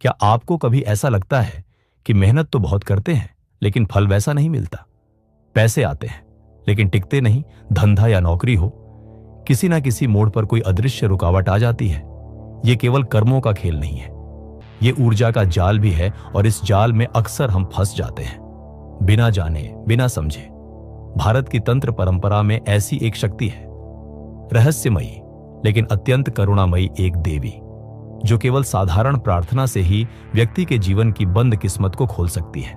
क्या आपको कभी ऐसा लगता है कि मेहनत तो बहुत करते हैं लेकिन फल वैसा नहीं मिलता? पैसे आते हैं लेकिन टिकते नहीं। धंधा या नौकरी हो, किसी ना किसी मोड़ पर कोई अदृश्य रुकावट आ जाती है। यह केवल कर्मों का खेल नहीं है, ये ऊर्जा का जाल भी है, और इस जाल में अक्सर हम फंस जाते हैं बिना जाने बिना समझे। भारत की तंत्र परंपरा में ऐसी एक शक्ति है, रहस्यमयी लेकिन अत्यंत करुणामयी एक देवी, जो केवल साधारण प्रार्थना से ही व्यक्ति के जीवन की बंद किस्मत को खोल सकती है।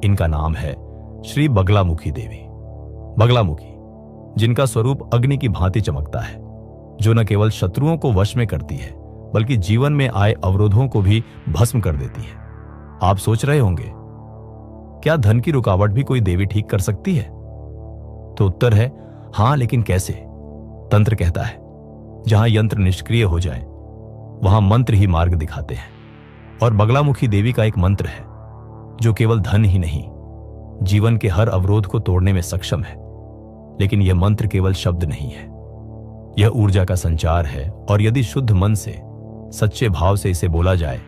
इनका नाम है श्री बगलामुखी देवी। बगलामुखी, जिनका स्वरूप अग्नि की भांति चमकता है, जो न केवल शत्रुओं को वश में करती है बल्कि जीवन में आए अवरोधों को भी भस्म कर देती है। आप सोच रहे होंगे, क्या धन की रुकावट भी कोई देवी ठीक कर सकती है? तो उत्तर है हां, लेकिन कैसे? तंत्र कहता है, जहां यंत्र निष्क्रिय हो जाए वहां मंत्र ही मार्ग दिखाते हैं। और बगलामुखी देवी का एक मंत्र है जो केवल धन ही नहीं, जीवन के हर अवरोध को तोड़ने में सक्षम है। लेकिन यह मंत्र केवल शब्द नहीं है, यह ऊर्जा का संचार है, और यदि शुद्ध मन से, सच्चे भाव से इसे बोला जाए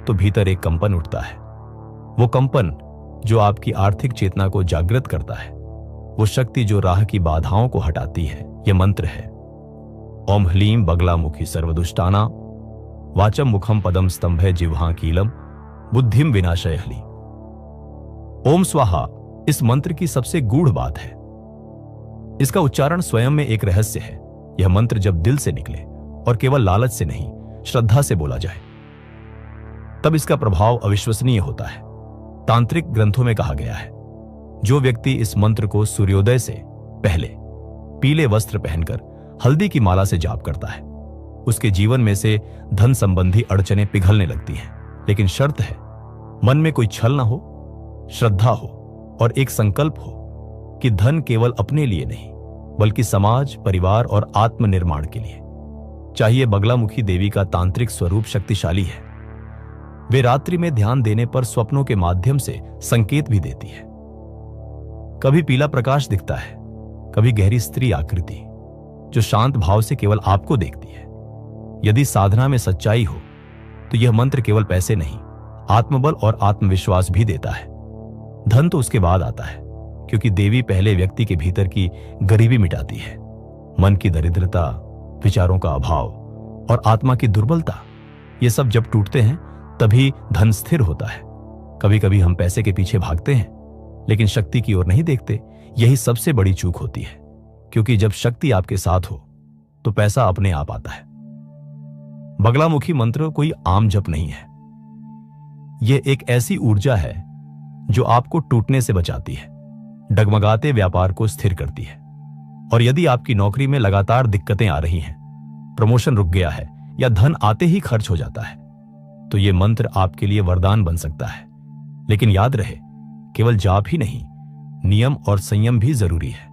तो भीतर एक कंपन उठता है। वो कंपन जो आपकी आर्थिक चेतना को जागृत करता है, वो शक्ति जो राह की बाधाओं को हटाती है। यह मंत्र है ओम ह्लीं बगलामुखी सर्वदुष्टाना वाचम मुखम पदम स्तंभे जिह्वा कीलम बुद्धिम विनाशय हली। ओम स्वाहा इस मंत्र की सबसे गूढ़ बात है। इसका उच्चारण स्वयं में एक रहस्य है। यह मंत्र जब दिल से निकले और केवल लालच से नहीं, श्रद्धा से बोला जाए, तब इसका प्रभाव अविश्वसनीय होता है। तांत्रिक ग्रंथों में कहा गया है, जो व्यक्ति इस मंत्र को सूर्योदय से पहले पीले वस्त्र पहनकर हल्दी की माला से जाप करता है, उसके जीवन में से धन संबंधी अड़चनें पिघलने लगती हैं। लेकिन शर्त है, मन में कोई छल ना हो, श्रद्धा हो और एक संकल्प हो कि धन केवल अपने लिए नहीं बल्कि समाज, परिवार और आत्मनिर्माण के लिए चाहिए। बगलामुखी देवी का तांत्रिक स्वरूप शक्तिशाली है। वे रात्रि में ध्यान देने पर स्वप्नों के माध्यम से संकेत भी देती है। कभी पीला प्रकाश दिखता है, कभी गहरी स्त्री आकृति जो शांत भाव से केवल आपको देखती है। यदि साधना में सच्चाई हो तो यह मंत्र केवल पैसे नहीं, आत्मबल और आत्मविश्वास भी देता है। धन तो उसके बाद आता है, क्योंकि देवी पहले व्यक्ति के भीतर की गरीबी मिटाती है। मन की दरिद्रता, विचारों का अभाव और आत्मा की दुर्बलता, ये सब जब टूटते हैं तभी धन स्थिर होता है। कभी कभी हम पैसे के पीछे भागते हैं लेकिन शक्ति की ओर नहीं देखते। यही सबसे बड़ी चूक होती है, क्योंकि जब शक्ति आपके साथ हो तो पैसा अपने आप आता है। बगलामुखी मंत्र कोई आम जप नहीं है, यह एक ऐसी ऊर्जा है जो आपको टूटने से बचाती है, डगमगाते व्यापार को स्थिर करती है। और यदि आपकी नौकरी में लगातार दिक्कतें आ रही हैं, प्रमोशन रुक गया है या धन आते ही खर्च हो जाता है, तो यह मंत्र आपके लिए वरदान बन सकता है। लेकिन याद रहे, केवल जाप ही नहीं, नियम और संयम भी जरूरी है।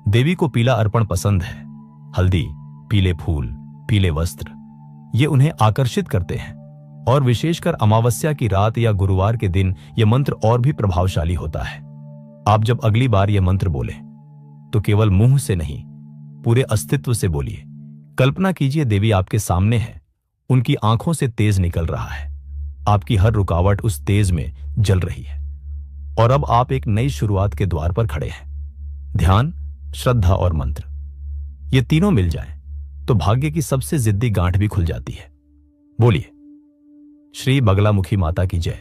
देवी को पीला अर्पण पसंद है। हल्दी, पीले फूल, पीले वस्त्र, ये उन्हें आकर्षित करते हैं। और विशेषकर अमावस्या की रात या गुरुवार के दिन यह मंत्र और भी प्रभावशाली होता है। आप जब अगली बार यह मंत्र बोलें तो केवल मुंह से नहीं, पूरे अस्तित्व से बोलिए। कल्पना कीजिए देवी आपके सामने है, उनकी आंखों से तेज निकल रहा है, आपकी हर रुकावट उस तेज में जल रही है, और अब आप एक नई शुरुआत के द्वार पर खड़े हैं। ध्यान, श्रद्धा और मंत्र, ये तीनों मिल जाएं तो भाग्य की सबसे जिद्दी गांठ भी खुल जाती है। बोलिए, श्री बगलामुखी माता की जय।